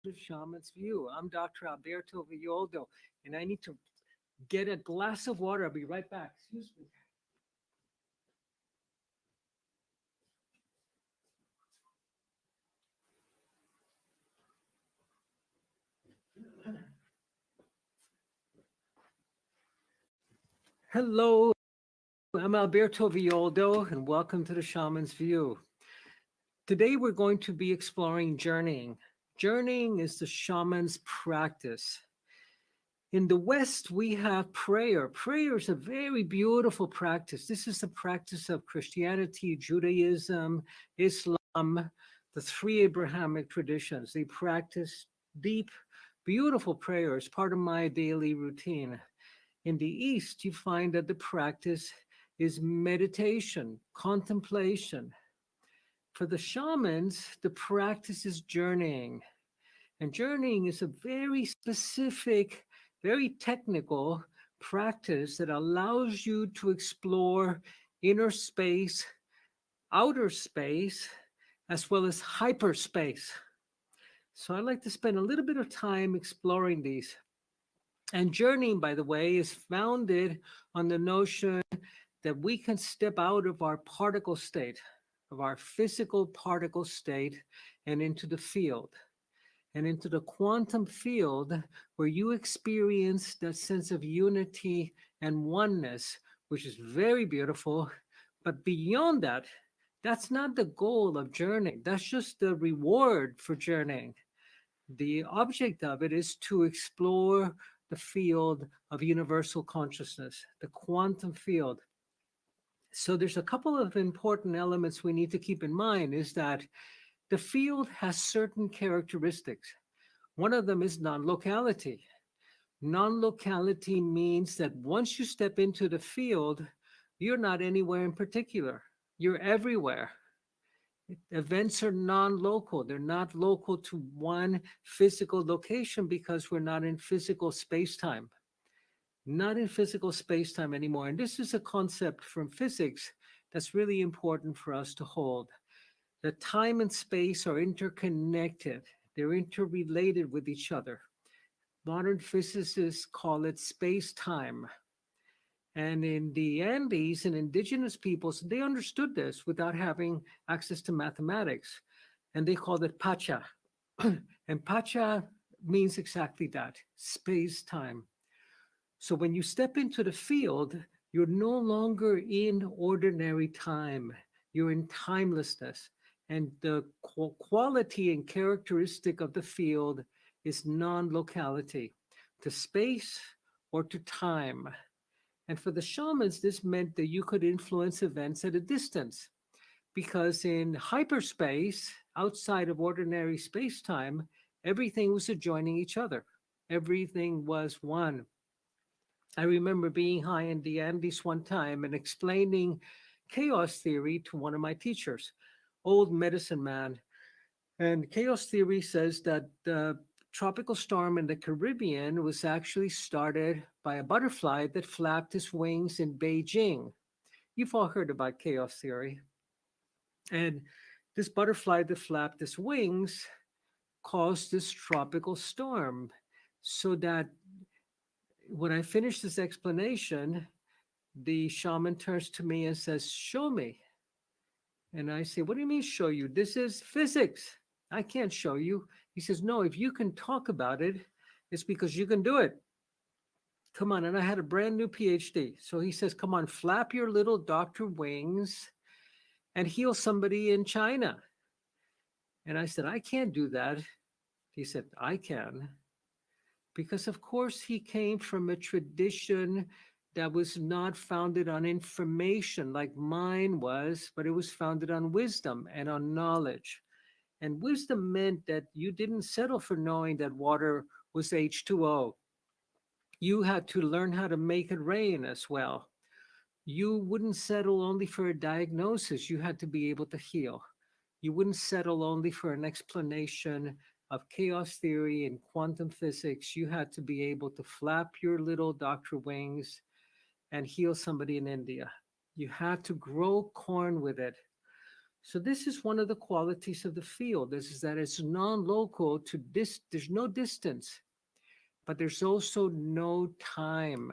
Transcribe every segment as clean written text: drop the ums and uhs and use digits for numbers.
to Shaman's View. I'm Dr. Alberto Villoldo, and I need to get a glass of water. I'll be right back. Excuse me. Hello, I'm Alberto Villoldo, and welcome to the Shaman's View. Today, we're going to be exploring journeying. Journeying is the shaman's practice. In the West, we have prayer. Prayer is a very beautiful practice. This is the practice of Christianity, Judaism, Islam, the three Abrahamic traditions. They practice deep, beautiful prayer as part of my daily routine. In the East, you find that the practice is meditation, contemplation. For the shamans, the practice is journeying. And journeying is a very specific, very technical practice that allows you to explore inner space, outer space, as well as hyperspace. So I like to spend a little bit of time exploring these. And journeying, by the way, is founded on the notion that we can step out of our particle state, of our physical particle state, and into the field, and into the quantum field where you experience that sense of unity and oneness, which is very beautiful. But beyond that, that's not the goal of journeying. That's just the reward for journeying. The object of it is to explore the field of universal consciousness, the quantum field. So there's a couple of important elements we need to keep in mind is that the field has certain characteristics. One of them is non-locality. Non-locality means that once you step into the field, you're not anywhere in particular. You're everywhere. Events are non-local. They're not local to one physical location because we're not in physical space-time. Not in physical space-time anymore. And this is a concept from physics that's really important for us to hold. That time and space are interconnected. They're interrelated with each other. Modern physicists call it space-time. And in the Andes and indigenous peoples, they understood this without having access to mathematics. And they called it Pacha. And Pacha means exactly that, space-time. So when you step into the field, you're no longer in ordinary time. You're in timelessness. And the quality and characteristic of the field is non-locality, to space or to time. And for the shamans, this meant that you could influence events at a distance, because in hyperspace, outside of ordinary space-time, everything was adjoining each other. Everything was one. I remember being high in the Andes one time and explaining chaos theory to one of my teachers, old medicine man. And chaos theory says that the tropical storm in the Caribbean was actually started by a butterfly that flapped its wings in Beijing. You've all heard about chaos theory. And this butterfly that flapped its wings caused this tropical storm. So that when I finish this explanation, the shaman turns to me and says, "Show me." And I say, "What do you mean show you? This is physics. I can't show you." He says, "No, if you can talk about it, it's because you can do it. Come on." And I had a brand new PhD. So he says, "Come on, flap your little doctor wings and heal somebody in China." And I said, "I can't do that." He said, "I can." Because of course he came from a tradition that was not founded on information like mine was, but it was founded on wisdom and on knowledge. And wisdom meant that you didn't settle for knowing that water was H2O. You had to learn how to make it rain as well. You wouldn't settle only for a diagnosis. You had to be able to heal. You wouldn't settle only for an explanation of chaos theory and quantum physics. You had to be able to flap your little doctor wings and heal somebody in India. You had to grow corn with it. So this is one of the qualities of the field. This is that it's non-local to this. There's no distance, but there's also no time.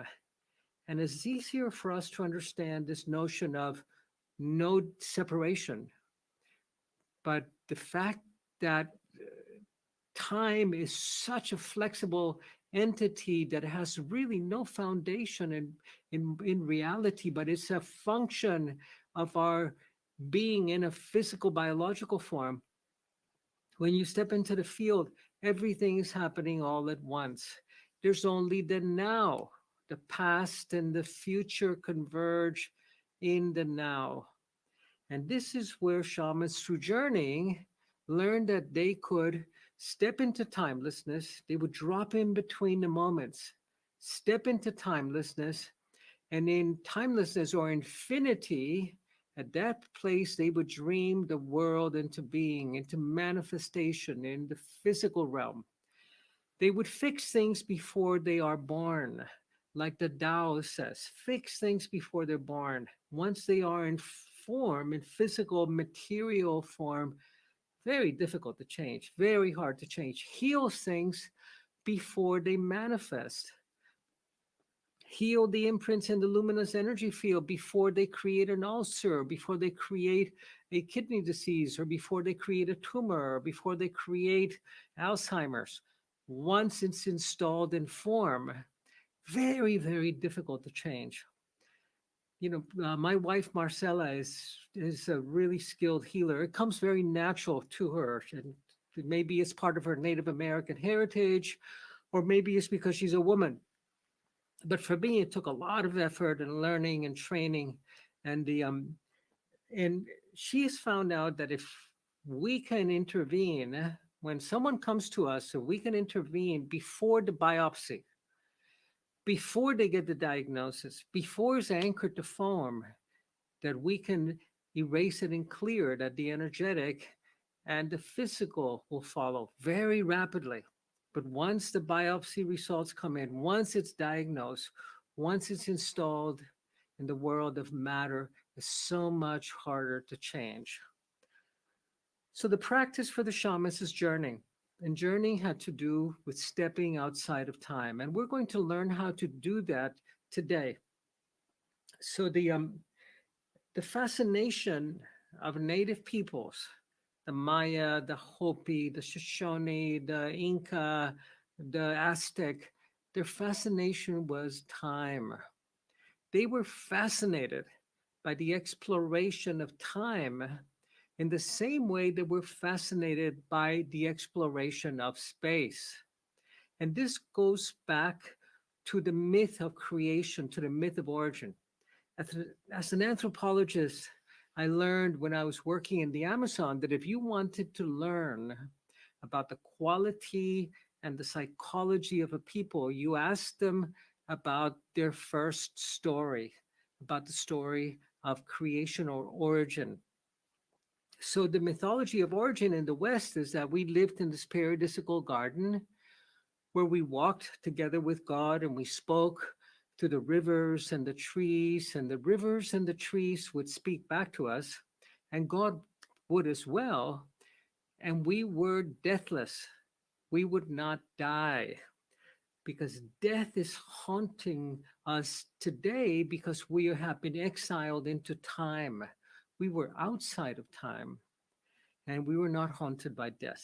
And it's easier for us to understand this notion of no separation. But the fact that time is such a flexible entity that has really no foundation in reality, but it's a function of our being in a physical biological form. When you step into the field, everything is happening all at once. There's only the now. The past and the future converge in the now. And this is where shamans, through journeying, learned that they could step into timelessness. They would drop in between the moments, step into timelessness, and in timelessness or infinity, at that place, they would dream the world into being, into manifestation in the physical realm. They would fix things before they are born. Like the Tao says, fix things before they're born. Once they are in form, in physical, material form, very difficult to change, very hard to change. Heal things before they manifest. Heal the imprints in the luminous energy field before they create an ulcer, before they create a kidney disease, or before they create a tumor, or before they create Alzheimer's. Once it's installed in form, very, very difficult to change. My wife Marcella is a really skilled healer. It comes very natural to her, and maybe it's part of her Native American heritage, or maybe it's because she's a woman. But for me, it took a lot of effort and learning and training, and the and she's found out that if we can intervene when someone comes to us, so we can intervene before the biopsy, before they get the diagnosis, before it's anchored to form, that we can erase it and clear that the energetic and the physical will follow very rapidly. But once the biopsy results come in, once it's diagnosed, once it's installed in the world of matter, it's so much harder to change. So the practice for the shamans is journeying. And journeying had to do with stepping outside of time. And we're going to learn how to do that today. So the fascination of native peoples, the Maya, the Hopi, the Shoshone, the Inka, the Aztec, their fascination was time. They were fascinated by the exploration of time in the same way that we're fascinated by the exploration of space. And this goes back to the myth of creation, to the myth of origin. As an anthropologist, I learned when I was working in the Amazon that if you wanted to learn about the quality and the psychology of a people, you asked them about their first story, about the story of creation or origin. So the mythology of origin in the West is that we lived in this paradisical garden where we walked together with God and we spoke to the rivers and the trees, and the rivers and the trees would speak back to us, and God would as well. And we were deathless. We would not die because death is haunting us today because we have been exiled into time. We were outside of time and we were not haunted by death.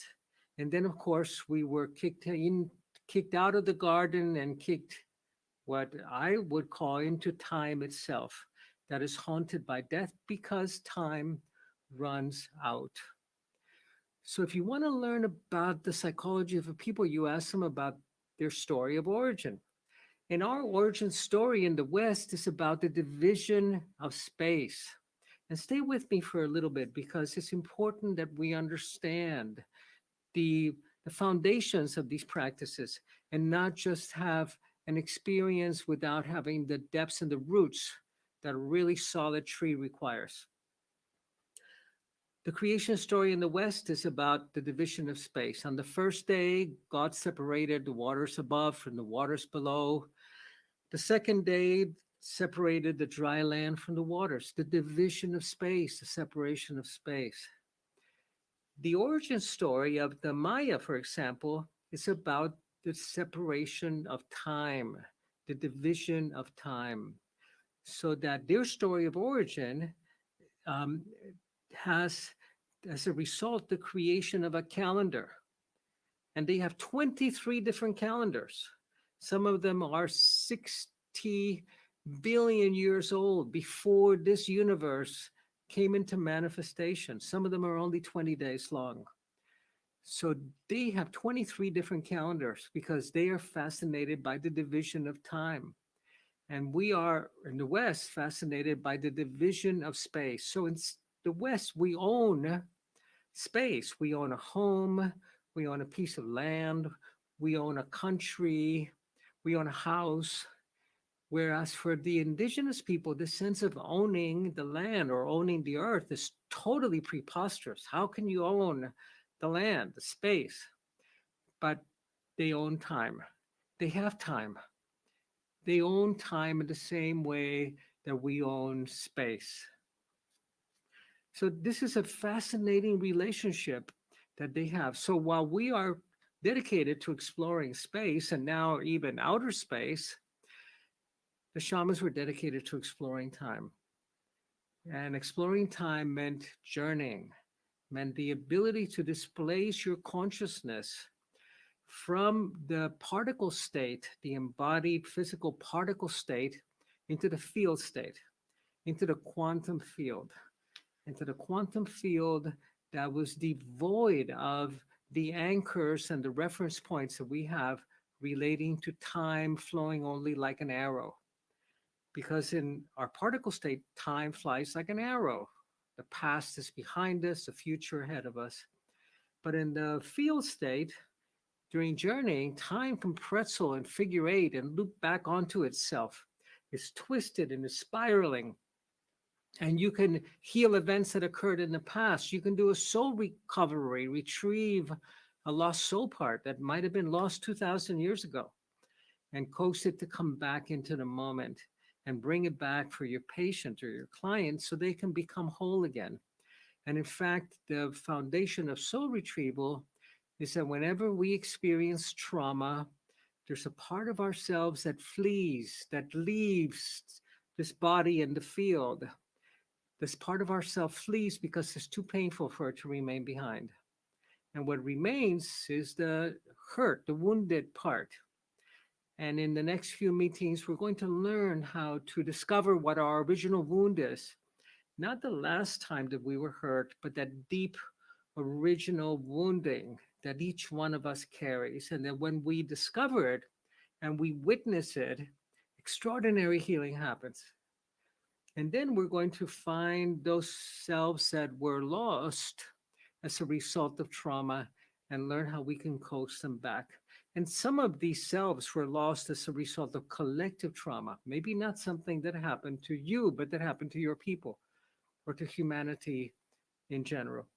And then, of course, we were kicked out of the garden and kicked what I would call into time itself, that is haunted by death because time runs out. So if you want to learn about the psychology of a people, you ask them about their story of origin. And our origin story in the West is about the division of space. And stay with me for a little bit because it's important that we understand the, the foundations of these practices and not just have an experience without having the depths and the roots that a really solid tree requires. The creation story in the West is about the division of space. On the first day, God separated the waters above from the waters below. The second day, separated the dry land from the waters, the division of space, the separation of space. The origin story of the Maya, for example, is about the separation of time, the division of time, so that their story of origin um, has, as a result, the creation of a calendar. And they have 23 different calendars. Some of them are 60 billion years old before this universe came into manifestation. Some of them are only 20 days long. So they have 23 different calendars because they are fascinated by the division of time. And we are in the West fascinated by the division of space. So in the West, we own space. We own a home, we own a piece of land, we own a country, we own a house. Whereas for the indigenous people, the sense of owning the land or owning the earth is totally preposterous. How can you own the land, the space? But they own time. They have time. They own time in the same way that we own space. So this is a fascinating relationship that they have. So while we are dedicated to exploring space and now even outer space, the shamans were dedicated to exploring time. And exploring time meant journeying, meant the ability to displace your consciousness from the particle state, the embodied physical particle state, into the field state, into the quantum field, into the quantum field that was devoid of the anchors and the reference points that we have relating to time flowing only like an arrow. Because in our particle state, time flies like an arrow. The past is behind us, the future ahead of us. But in the field state, during journeying, time can pretzel and figure eight and loop back onto itself. It's twisted and is spiraling. And you can heal events that occurred in the past. You can do a soul recovery, retrieve a lost soul part that might have been lost 2,000 years ago, and coax it to come back into the moment and bring it back for your patient or your client so they can become whole again. And in fact, the foundation of soul retrieval is that whenever we experience trauma, there's a part of ourselves that flees, that leaves this body in the field. This part of ourself flees because it's too painful for it to remain behind. And what remains is the hurt, the wounded part. And in the next few meetings, we're going to learn how to discover what our original wound is. Not the last time that we were hurt, but that deep original wounding that each one of us carries. And that when we discover it and we witness it, extraordinary healing happens. And then we're going to find those selves that were lost as a result of trauma and learn how we can coax them back. And some of these selves were lost as a result of collective trauma, maybe not something that happened to you, but that happened to your people or to humanity in general.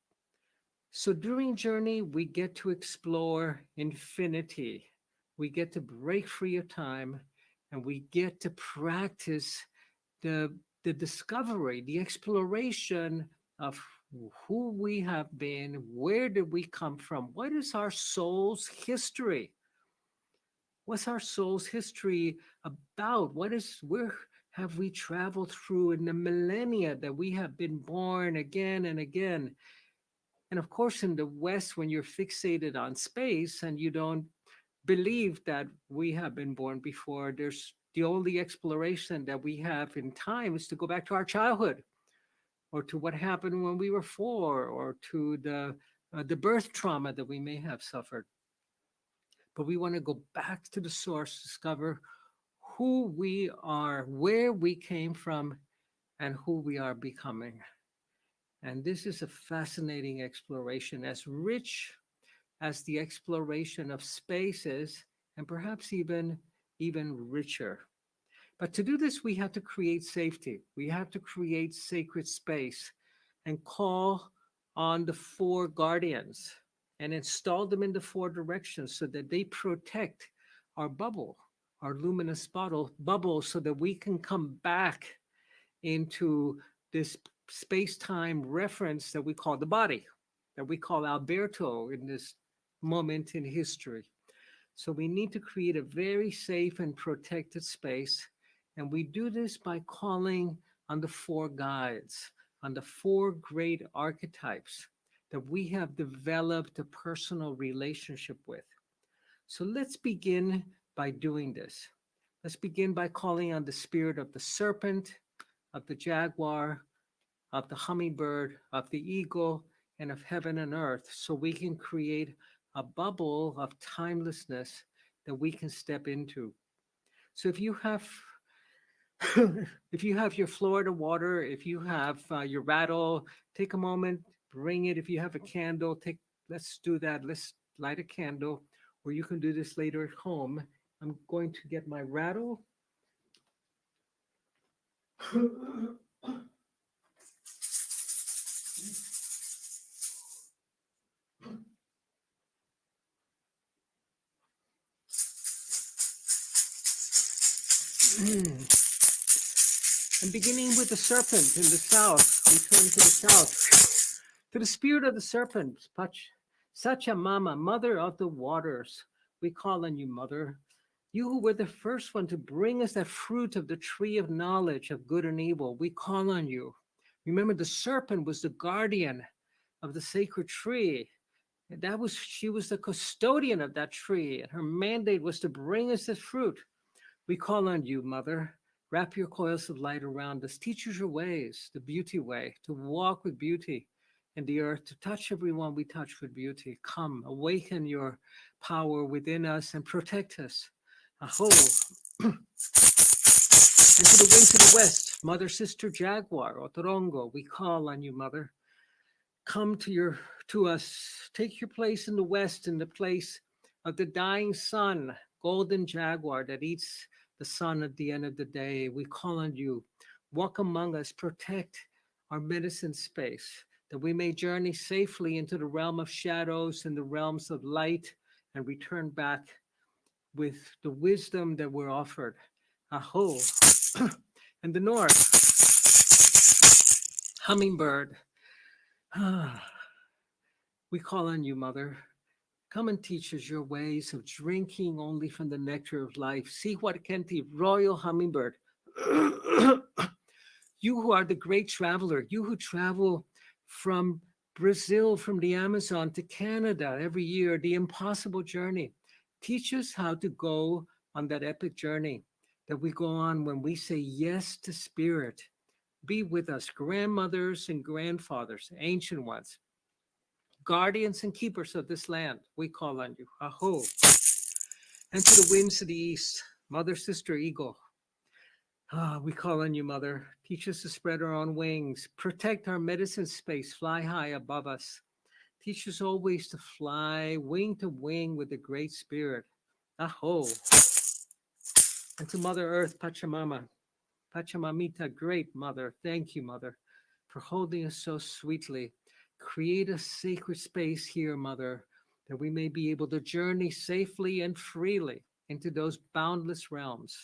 So during journey, we get to explore infinity. We get to break free of time and we get to practice the, the discovery, the exploration of who we have been, where did we come from, what is our soul's history? What's our soul's history about? Where have we traveled through in the millennia that we have been born again and again? And of course, in the West, when you're fixated on space and you don't believe that we have been born before, there's the only exploration that we have in time is to go back to our childhood or to what happened when we were 4 or to the birth trauma that we may have suffered. But we want to go back to the source, discover who we are, where we came from, and who we are becoming. And this is a fascinating exploration, as rich as the exploration of spaces, and perhaps even richer. But to do this, we have to create safety. We have to create sacred space and call on the 4 guardians and install them in the 4 directions so that they protect our bubble, our luminous bubble so that we can come back into this space-time reference that we call the body, that we call Alberto in this moment in history. So we need to create a very safe and protected space. And we do this by calling on the four guides, on the four great archetypes that we have developed a personal relationship with. So let's begin by doing this. Let's begin by calling on the spirit of the serpent, of the jaguar, of the hummingbird, of the eagle, and of heaven and earth, so we can create a bubble of timelessness that we can step into. So if you have if you have your Florida water, if you have your rattle, take a moment, bring it. If you have a candle, let's do that. Let's light a candle, or you can do this later at home. I'm going to get my rattle. And beginning with the serpent in the south, we turn to the south, to the spirit of the serpent, Sachamama, mother of the waters. We call on you, mother. You who were the first one to bring us that fruit of the tree of knowledge of good and evil, we call on you. Remember, the serpent was the guardian of the sacred tree. And she was the custodian of that tree, and her mandate was to bring us this fruit. We call on you, mother. Wrap your coils of light around us. Teach us your ways, the beauty way, to walk with beauty in the earth, to touch everyone we touch with beauty. Come, awaken your power within us and protect us. Aho. And to the wind to the west, mother, sister, jaguar, otorongo, we call on you, mother. Come to us. Take your place in the west, in the place of the dying sun, golden jaguar that eats the sun at the end of the day. We call on you. Walk among us, protect our medicine space, that we may journey safely into the realm of shadows and the realms of light and return back with the wisdom that we're offered. Aho. And the north, hummingbird. We call on you, mother. Come and teach us your ways of drinking only from the nectar of life. See what Kenti, royal hummingbird. You who are the great traveler, you who travel from Brazil, from the Amazon to Canada every year, the impossible journey. Teach us how to go on that epic journey that we go on when we say yes to spirit. Be with us, grandmothers and grandfathers, ancient ones, guardians and keepers of this land. We call on you. Aho. And to the winds of the east, mother, sister, eagle. We call on you, mother. Teach us to spread our own wings. Protect our medicine space. Fly high above us. Teach us always to fly wing to wing with the great spirit. Aho. And to Mother Earth, Pachamama. Pachamamita, great mother. Thank you, mother, for holding us so sweetly. Create a sacred space here, mother, that we may be able to journey safely and freely into those boundless realms.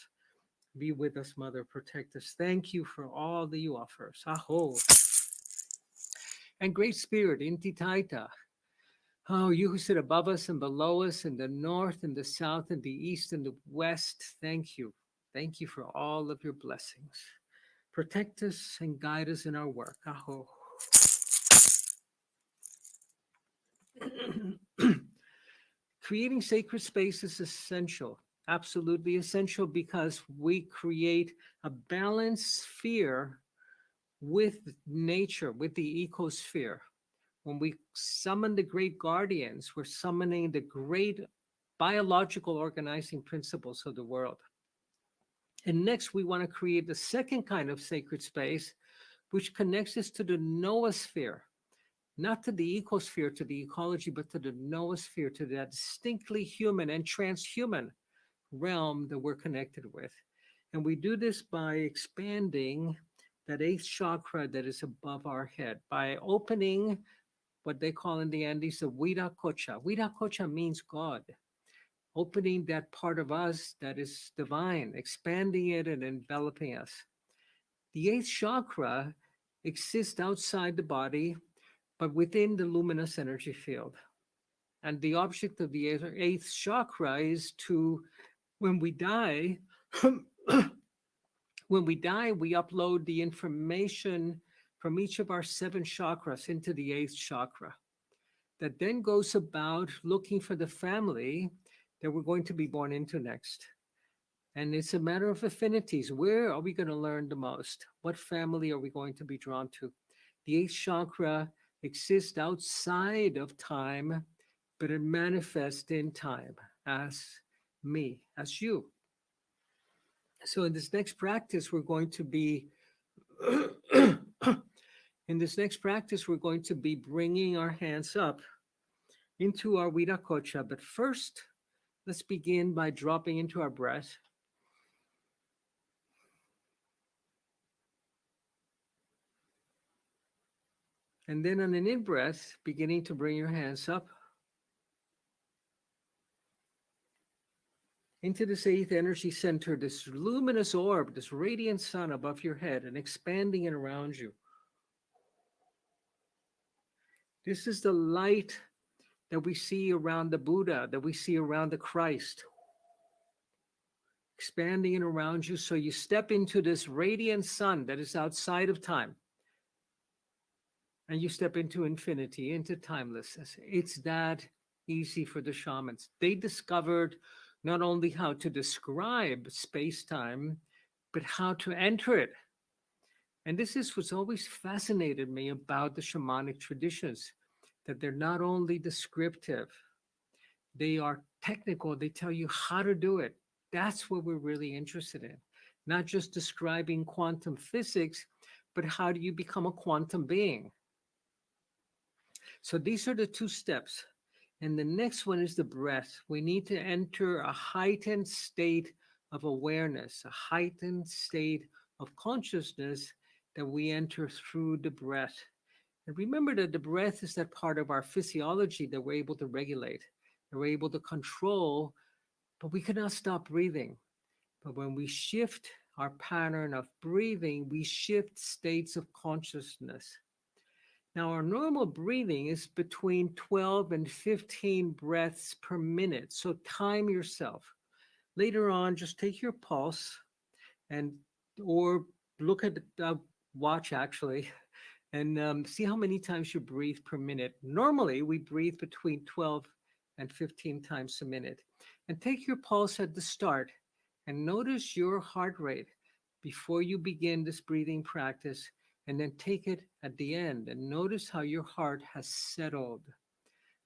Be with us, mother. Protect us. Thank you for all that you offer us. Aho. And great spirit, Inti Taita. Oh, you who sit above us and below us in the north and the south and the east and the west, thank you. Thank you for all of your blessings. Protect us and guide us in our work. Aho. Creating sacred space is essential, absolutely essential, because we create a balanced sphere with nature, with the ecosphere. When we summon the great guardians, we're summoning the great biological organizing principles of the world. And next, we want to create the second kind of sacred space, which connects us to the noosphere, not to the ecosphere, to the ecology, but to the noosphere, to that distinctly human and transhuman realm that we're connected with. And we do this by expanding that eighth chakra that is above our head, by opening what they call in the Andes the Huiracocha. Huiracocha means God. opening that part of us that is divine, expanding it and enveloping us. The eighth chakra exists outside the body, but within the luminous energy field. And the object of the eighth chakra is to, when we die, when we die, we upload the information from each of our seven chakras into the eighth chakra. That then goes about looking for the family that we're going to be born into next. And it's a matter of affinities. Where are we going to learn the most? What family are we going to be drawn to? The eighth chakra exists outside of time, but it manifests in time as me, as you. So in this next practice, we're going to be bringing our hands up into our Viracocha. But first, let's begin by dropping into our breath. And then on an in-breath, beginning to bring your hands up into this eighth energy center, this luminous orb, this radiant sun above your head, and expanding it around you. This is the light that we see around the Buddha, that we see around the Christ. Expanding it around you so you step into this radiant sun that is outside of time. And you step into infinity, into timelessness. It's that easy for the shamans. They discovered not only how to describe space-time, but how to enter it. And this is what's always fascinated me about the shamanic traditions, that they're not only descriptive, they are technical. They tell you how to do it. That's what we're really interested in. Not just describing quantum physics, but how do you become a quantum being? So these are the two steps. And the next one is the breath. We need to enter a heightened state of awareness, a heightened state of consciousness that we enter through the breath. And remember that the breath is that part of our physiology that we're able to regulate, that we're able to control, but we cannot stop breathing. But when we shift our pattern of breathing, we shift states of consciousness. Now, our normal breathing is between 12 and 15 breaths per minute. So time yourself. Later on, just take your pulse and or look at the watch actually and see how many times you breathe per minute. Normally, we breathe between 12 and 15 times a minute. And take your pulse at the start and notice your heart rate before you begin this breathing practice. And then take it at the end and notice how your heart has settled.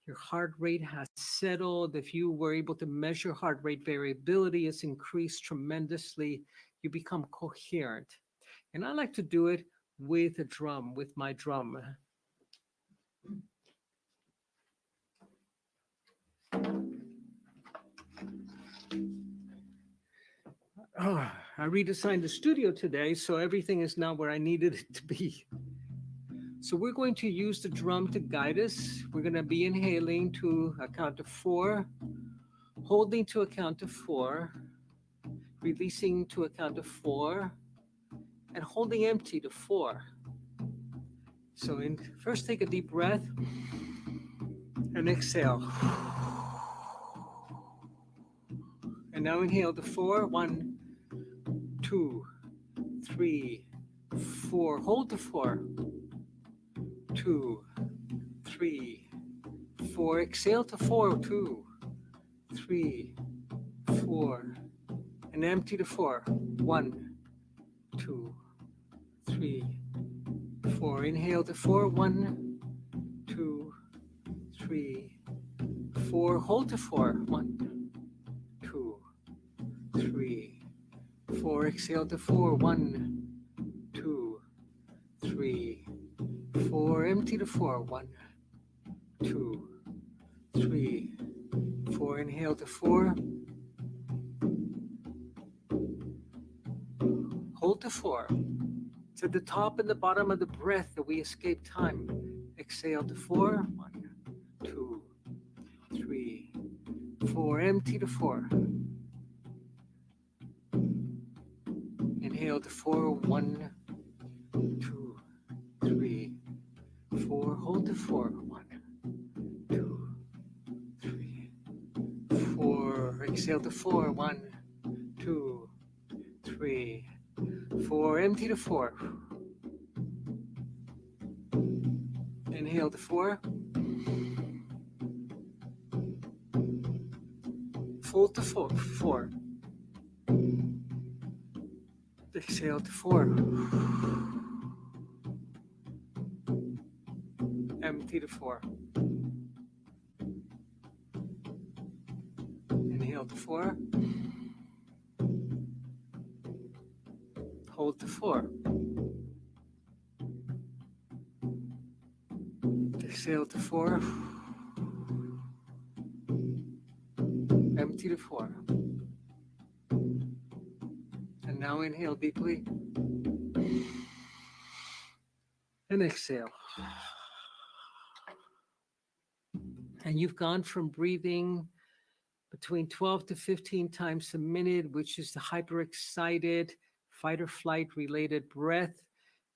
Your heart rate has settled. If you were able to measure heart rate variability, it's increased tremendously. You become coherent. And I like to do it with a drum, with my drum. Oh, I redesigned the studio today, so everything is now where I needed it to be. So we're going to use the drum to guide us. We're going to be inhaling to a count of 4, holding to a count of 4, releasing to a count of 4, and holding empty to 4. So first take a deep breath and exhale. And now inhale to 4. 1, 2, 3, 4. Hold to 4. 2, 3, 4. Exhale to 4. 2, 3, 4. And empty to 4. 1, 2, 3, 4. Inhale to 4. 1, 2, 3, 4. Hold to 4. 1, 2, 3, 4. Exhale to 4. 1, 2, 3, 4. Empty to 4. 1, 2, 3, 4. Inhale to 4. Hold to 4. It's at the top and the bottom of the breath that we escape time. Exhale to 4. 1, 2, 3, 4. empty to 4. Inhale to 4, 1, 2, 3, 4. Hold to 4, 1, 2, 3, 4. Exhale to 4, 1, 2, 3, 4. Empty to 4. Inhale to 4. Hold to 4, 4. Exhale to 4. Empty to 4. Inhale to 4. Hold to 4. Exhale to 4. Empty to 4. And now inhale deeply. And exhale. And you've gone from breathing between 12 to 15 times a minute, which is the hyperexcited fight or flight related breath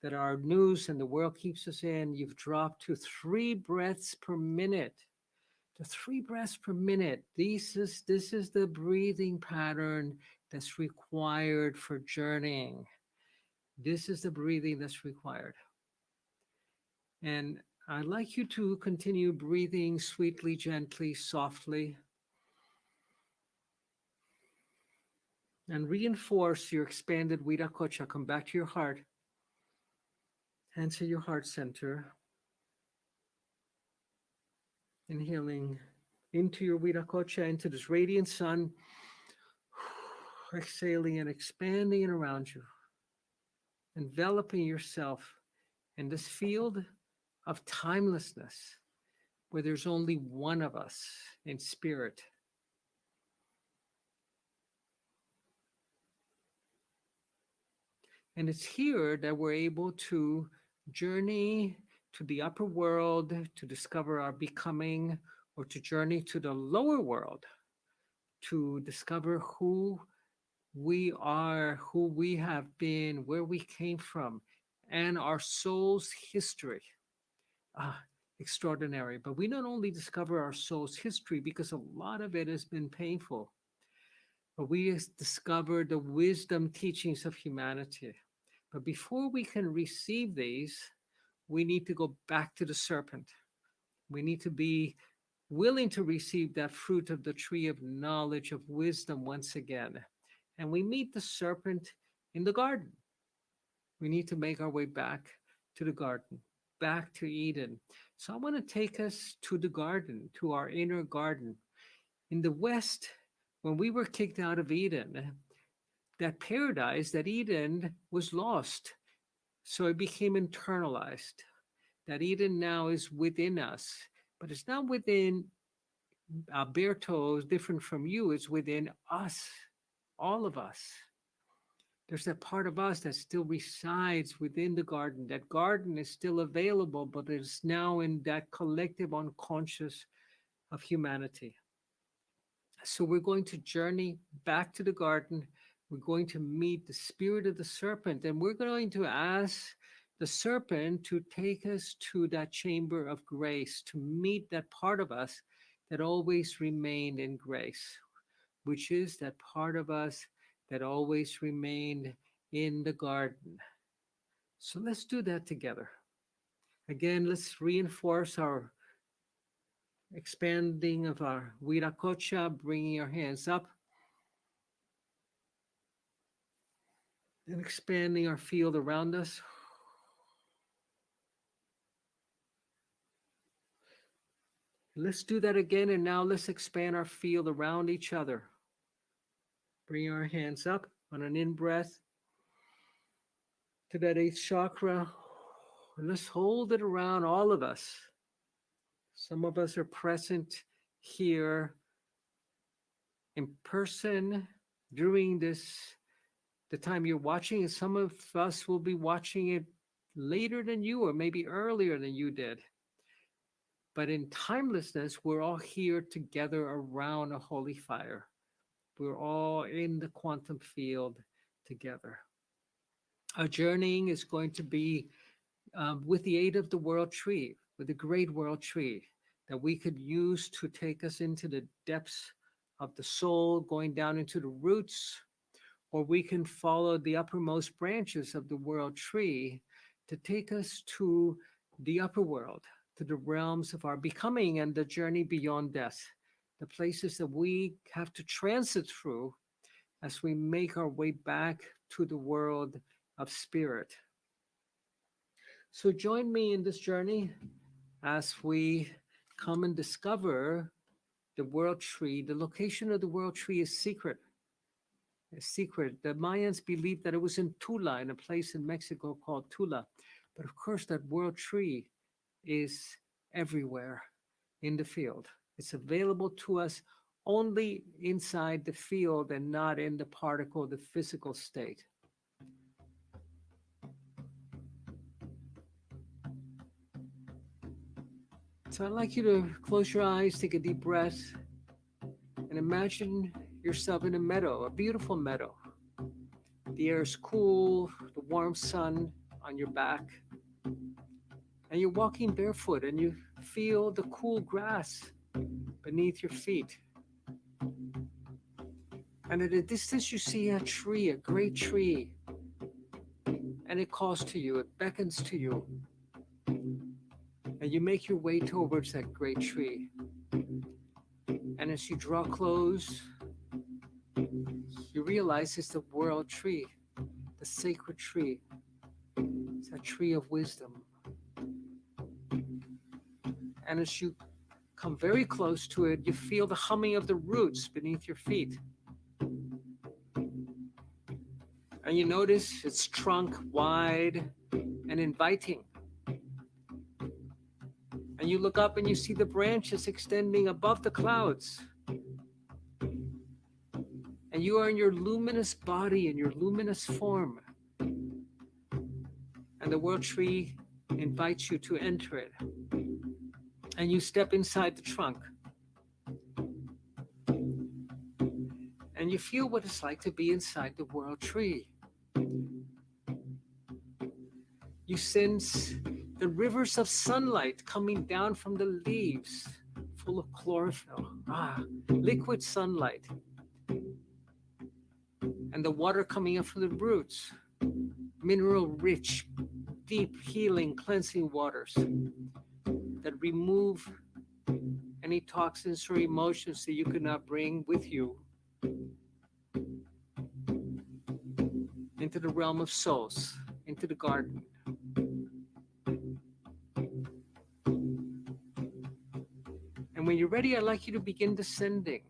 that our news and the world keeps us in. You've dropped to 3 breaths per minute. To 3 breaths per minute. This is the breathing pattern that's required for journeying. This is the breathing that's required. And I'd like you to continue breathing sweetly, gently, softly, and reinforce your expanded Viracocha. Come back to your heart. Hands to your heart center. Inhaling into your Viracocha, into this radiant sun. Exhaling and expanding it around you. Enveloping yourself in this field of timelessness, where there's only one of us in spirit. And it's here that we're able to journey to the upper world to discover our becoming, or to journey to the lower world to discover who we are, who we have been, where we came from, and our soul's history. Extraordinary. But we not only discover our soul's history, because a lot of it has been painful, but we discover the wisdom teachings of humanity. But before we can receive these, we need to go back to the serpent. We need to be willing to receive that fruit of the tree of knowledge of wisdom once again. And we meet the serpent in the garden. We need to make our way back to the garden, back to Eden. So I want to take us to the garden, to our inner garden. In the West, when we were kicked out of Eden, that paradise, that Eden, was lost. So it became internalized. That Eden now is within us, but it's not within Alberto, different from you. It's within us, all of us. There's that part of us that still resides within the garden. That garden is still available, but it's now in that collective unconscious of humanity. So we're going to journey back to the garden. We're going to meet the spirit of the serpent, and we're going to ask the serpent to take us to that chamber of grace, to meet that part of us that always remained in grace, which is that part of us that always remained in the garden. So let's do that together. Again, let's reinforce our expanding of our Viracocha, bringing our hands up and expanding our field around us. Let's do that again, and now let's expand our field around each other. Bring our hands up on an in-breath to that 8th chakra. And let's hold it around all of us. Some of us are present here in person during this, the time you're watching, and some of us will be watching it later than you, or maybe earlier than you did. But in timelessness, we're all here together around a holy fire. We're all in the quantum field together. Our journeying is going to be with the aid of the world tree, with the great world tree that we could use to take us into the depths of the soul, going down into the roots, or we can follow the uppermost branches of the world tree to take us to the upper world, to the realms of our becoming and the journey beyond death, the places that we have to transit through as we make our way back to the world of spirit. So join me in this journey as we come and discover the world tree. The location of the world tree is secret. It's secret. The Mayans believed that it was in Tula, in a place in Mexico called Tula. But of course, that world tree is everywhere in the field. It's available to us only inside the field and not in the particle, the physical state. So I'd like you to close your eyes, take a deep breath, and imagine yourself in a meadow, a beautiful meadow. The air is cool, the warm sun on your back, and you're walking barefoot and you feel the cool grass beneath your feet. And at a distance, you see a tree, a great tree, and it calls to you, it beckons to you, and you make your way towards that great tree. And as you draw close, you realize it's the world tree, the sacred tree. It's a tree of wisdom. And as you come very close to it, you feel the humming of the roots beneath your feet. And you notice its trunk wide and inviting. And you look up and you see the branches extending above the clouds. And you are in your luminous body, in your luminous form. And the world tree invites you to enter it. And you step inside the trunk. And you feel what it's like to be inside the world tree. You sense the rivers of sunlight coming down from the leaves, full of chlorophyll. Liquid sunlight. And the water coming up from the roots. Mineral rich, deep, healing, cleansing waters that remove any toxins or emotions that you could not bring with you into the realm of souls, into the garden. And when you're ready, I'd like you to begin descending.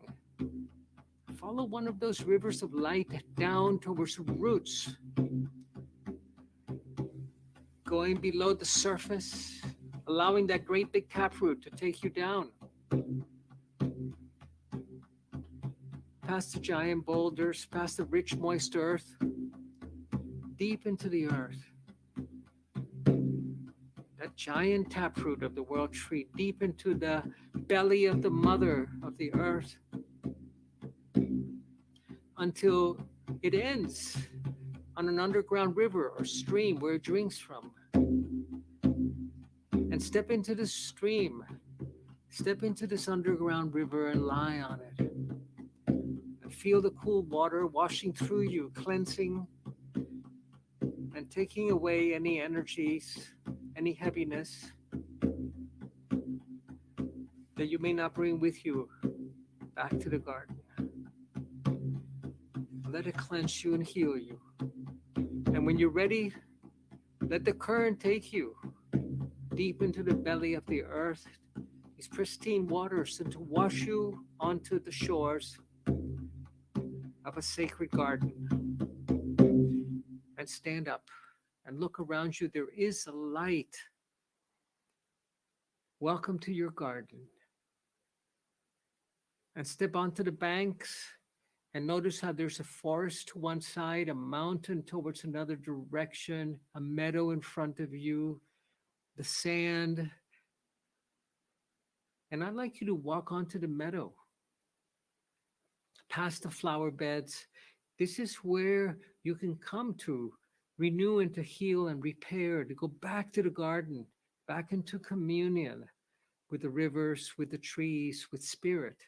Follow one of those rivers of light down towards the roots, going below the surface, allowing that great big taproot to take you down. Past the giant boulders, past the rich, moist earth, deep into the earth. That giant taproot of the world tree, deep into the belly of the mother of the earth, until it ends on an underground river or stream where it drinks from. And step into the stream, step into this underground river and lie on it. And feel the cool water washing through you, cleansing and taking away any energies, any heaviness that you may not bring with you back to the garden. Let it cleanse you and heal you. And when you're ready, let the current take you deep into the belly of the earth, these pristine waters, and to wash you onto the shores of a sacred garden. And stand up and look around you. There is a light. Welcome to your garden. And step onto the banks and notice how there's a forest to one side, a mountain towards another direction, a meadow in front of you, the sand And I'd like you to walk onto the meadow, past the flower beds. This is where you can come to renew and to heal and repair, to go back to the garden, back into communion with the rivers, with the trees, with spirit,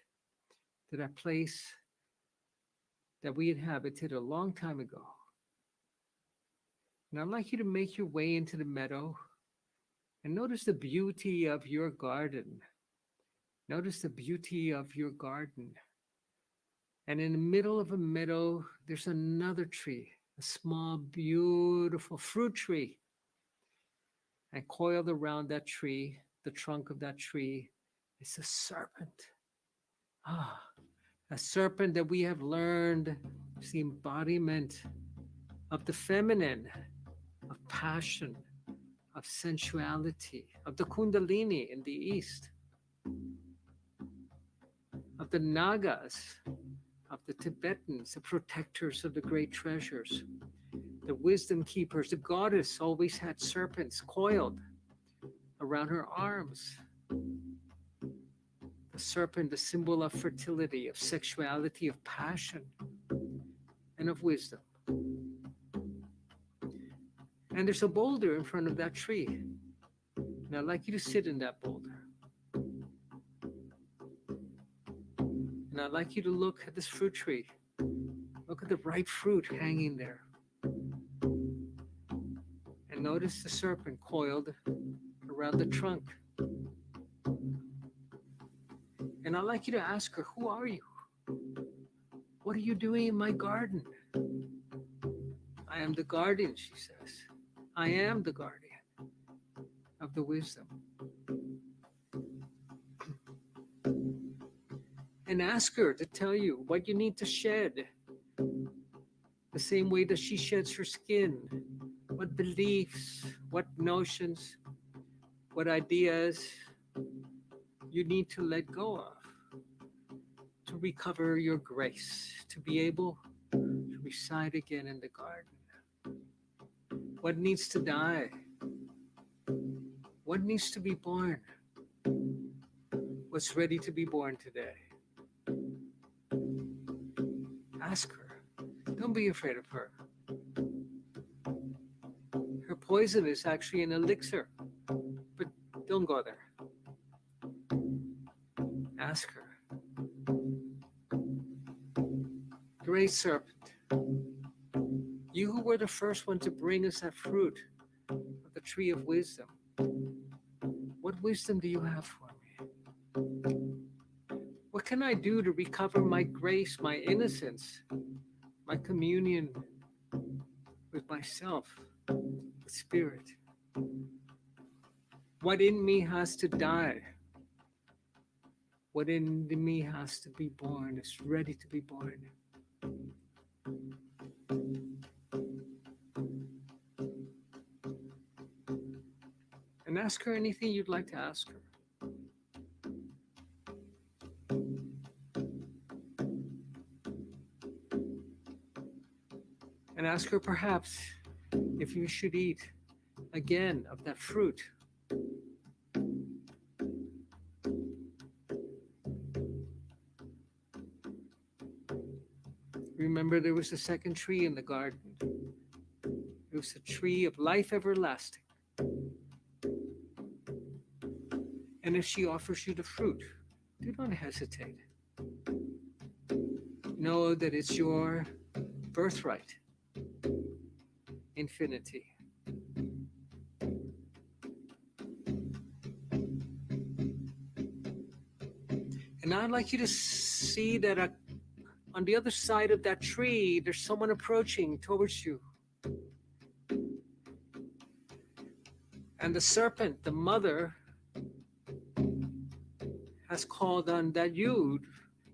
to that place that we inhabited a long time ago. And I'd like you to make your way into the meadow and notice the beauty of your garden. Notice the beauty of your garden. And in the middle of a meadow, there's another tree, a small, beautiful fruit tree. And coiled around that tree, the trunk of that tree, is a serpent. Ah, a serpent that we have learned is the embodiment of the feminine, of passion, of sensuality, of the Kundalini in the East, of the Nagas, of the Tibetans, the protectors of the great treasures, the wisdom keepers. The goddess always had serpents coiled around her arms. The serpent, the symbol of fertility, of sexuality, of passion, and of wisdom. And there's a boulder in front of that tree. And I'd like you to sit in that boulder. And I'd like you to look at this fruit tree. Look at the ripe fruit hanging there. And notice the serpent coiled around the trunk. And I'd like you to ask her, who are you? What are you doing in my garden? I am the guardian, she says. I am the guardian of the wisdom. And ask her to tell you what you need to shed, the same way that she sheds her skin. What beliefs, what notions, what ideas you need to let go of to recover your grace, to be able to reside again in the garden. What needs to die? What needs to be born? What's ready to be born today? Ask her. Don't be afraid of her. Her poison is actually an elixir, but don't go there. Ask her. Great serpent, you who were the first one to bring us that fruit of the tree of wisdom, what wisdom do you have for me? What can I do to recover my grace, my innocence, my communion with myself, with spirit? What in me has to die? What in me has to be born, is ready to be born? And ask her anything you'd like to ask her. And ask her perhaps if you should eat again of that fruit. Remember, there was a second tree in the garden. It was a tree of life everlasting. And if she offers you the fruit, do not hesitate. Know that it's your birthright, infinity. And I'd like you to see that on the other side of that tree, there's someone approaching towards you. And the serpent, the mother, has called on that youth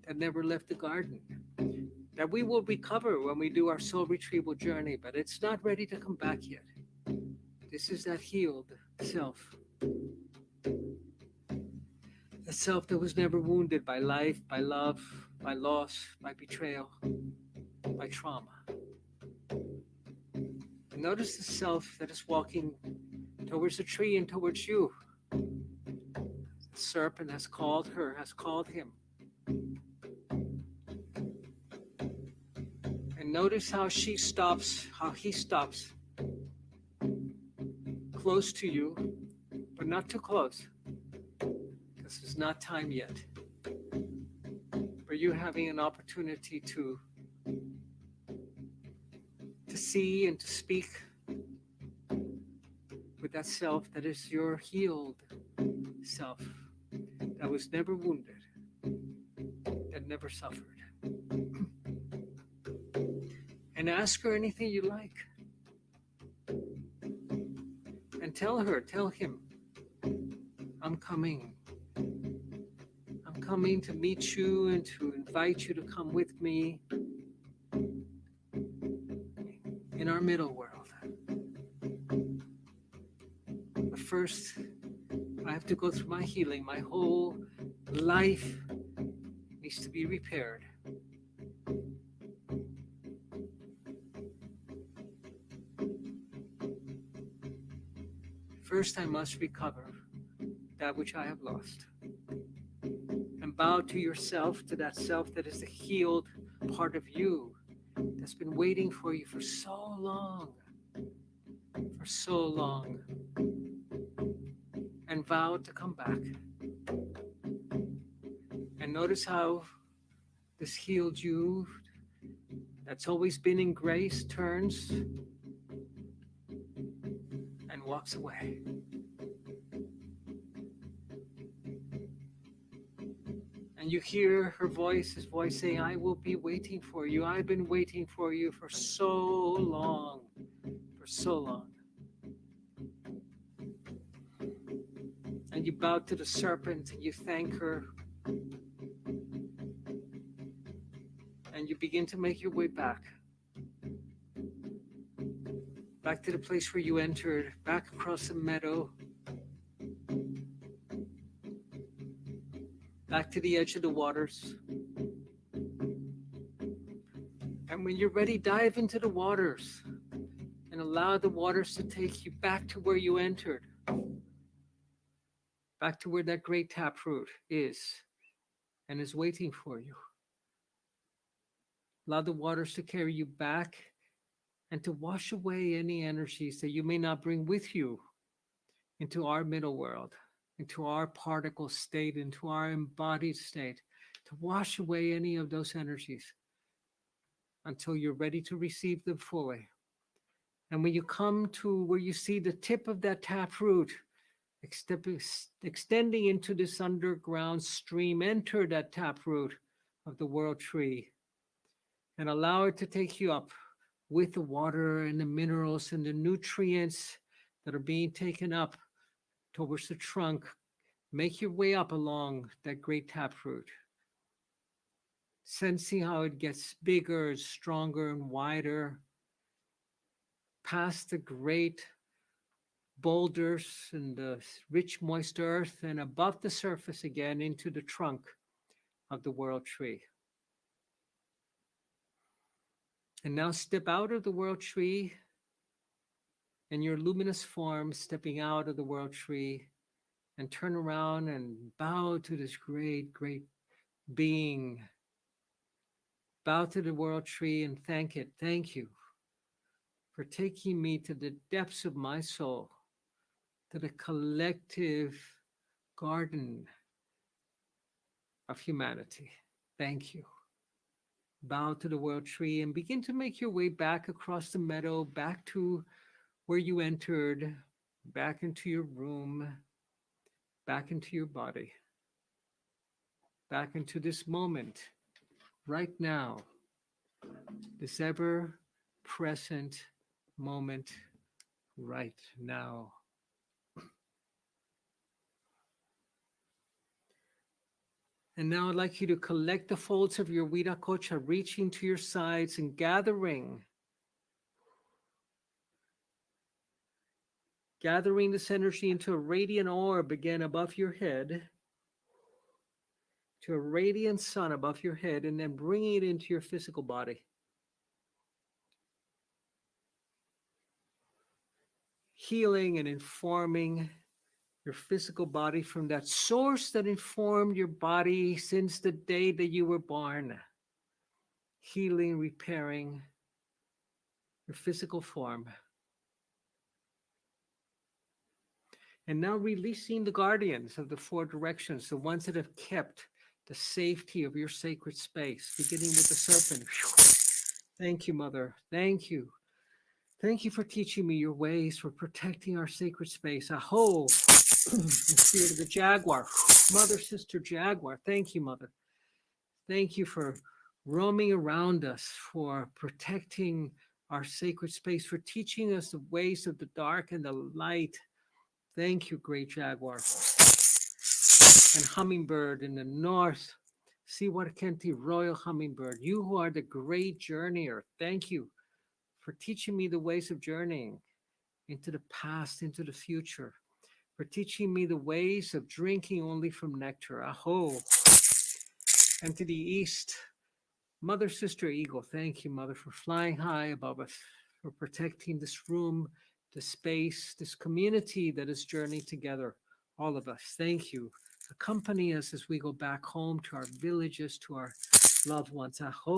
that never left the garden, that we will recover when we do our soul retrieval journey, but it's not ready to come back yet. This is that healed self. The self that was never wounded by life, by love, by loss, by betrayal, by trauma. And notice the self that is walking towards the tree and towards you. The The serpent has called her, has called him. And notice how she stops, how he stops close to you, but not too close, because it's not time yet. But you having an opportunity to see and to speak with that self that is your healed self, that was never wounded, that never suffered. And ask her anything you like. And tell him, I'm coming. I'm coming to meet you and to invite you to come with me in our middle world. But first, I have to go through my healing. My whole life needs to be repaired. First, I must recover that which I have lost. And bow to yourself, to that self that is the healed part of you that's been waiting for you for so long. For so long. And vow to come back. And notice how this healed you, that's always been in grace, turns and walks away. And you hear her voice, his voice saying, I will be waiting for you. I've been waiting for you for so long, for so long. And you bow to the serpent and you thank her. And you begin to make your way back. Back to the place where you entered, back across the meadow. Back to the edge of the waters. And when you're ready, dive into the waters and allow the waters to take you back to where you entered. Back to where that great taproot is and is waiting for you. Allow the waters to carry you back and to wash away any energies that you may not bring with you into our middle world, into our particle state, into our embodied state, to wash away any of those energies until you're ready to receive them fully. And when you come to where you see the tip of that taproot extending into this underground stream, enter that taproot of the world tree and allow it to take you up with the water and the minerals and the nutrients that are being taken up towards the trunk. Make your way up along that great taproot, sensing how it gets bigger, stronger, and wider, past the great boulders and the rich, moist earth, and above the surface again into the trunk of the world tree. And now step out of the world tree in your luminous form, stepping out of the world tree, and turn around and bow to this great, great being. Bow to the world tree and thank it. Thank you for taking me to the depths of my soul, to the collective garden of humanity. Thank you. Bow to the world tree and begin to make your way back across the meadow, back to where you entered, back into your room, back into your body, back into this moment, right now, this ever-present moment, right now. And now I'd like you to collect the folds of your Viracocha, reaching to your sides and gathering this energy into a radiant orb again above your head, to a radiant sun above your head, and then bringing it into your physical body. Healing and informing your physical body from that source that informed your body since the day that you were born, healing, repairing your physical form. And now releasing the guardians of the four directions, the ones that have kept the safety of your sacred space, beginning with the serpent. Thank you, Mother. Thank you. Thank you for teaching me your ways, for protecting our sacred space. Aho, the spirit of the jaguar, Mother, Sister Jaguar. Thank you, Mother. Thank you for roaming around us, for protecting our sacred space, for teaching us the ways of the dark and the light. Thank you, great jaguar. And hummingbird in the north. Siwarkenti, royal hummingbird. You who are the great journeyer, thank you for teaching me the ways of journeying into the past, into the future, for teaching me the ways of drinking only from nectar. Aho. And to the east, Mother, Sister Eagle, thank you, Mother, for flying high above us, for protecting this room, this space, this community that is journeying together, all of us. Thank you. Accompany us as we go back home to our villages, to our loved ones. Aho.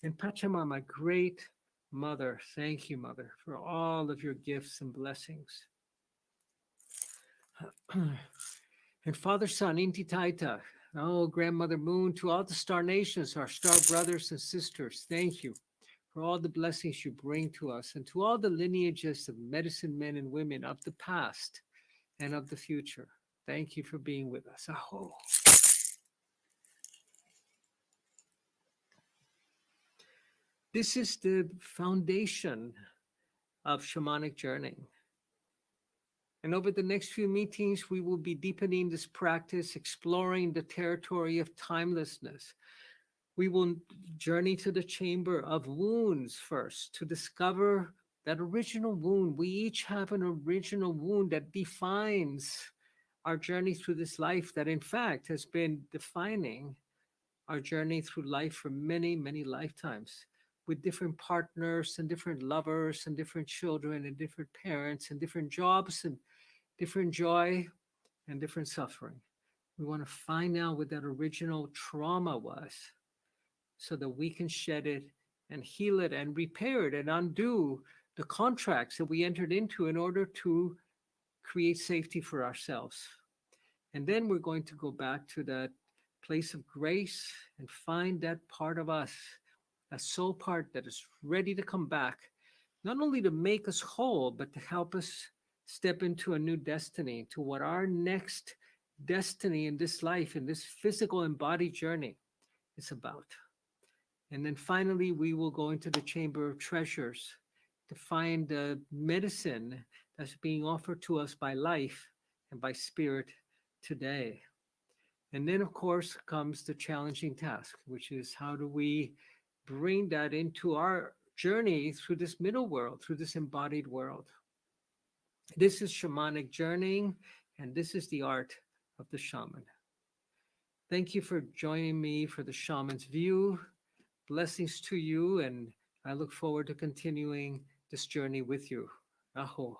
And Pachamama, my great Mother, thank you, Mother, for all of your gifts and blessings. And Father, Son, Inti Taita, oh, Grandmother Moon, to all the star nations, our star brothers and sisters, thank you for all the blessings you bring to us, and to all the lineages of medicine men and women of the past and of the future. Thank you for being with us. Aho. This is the foundation of shamanic journeying. And over the next few meetings, we will be deepening this practice, exploring the territory of timelessness. We will journey to the chamber of wounds first to discover that original wound. We each have an original wound that defines our journey through this life, that in fact has been defining our journey through life for many, many lifetimes, with different partners and different lovers and different children and different parents and different jobs and different joy and different suffering. We want to find out what that original trauma was so that we can shed it and heal it and repair it and undo the contracts that we entered into in order to create safety for ourselves. And then we're going to go back to that place of grace and find that part of us, that soul part that is ready to come back, not only to make us whole, but to help us step into a new destiny, to what our next destiny in this life, in this physical embodied journey is about. And then finally, we will go into the chamber of treasures to find the medicine that's being offered to us by life and by spirit today. And then, of course, comes the challenging task, which is how do we bring that into our journey through this middle world, through this embodied world. This is shamanic journeying, and this is the art of the shaman. Thank you for joining me for the Shaman's View. Blessings to you, and I look forward to continuing this journey with you. Aho.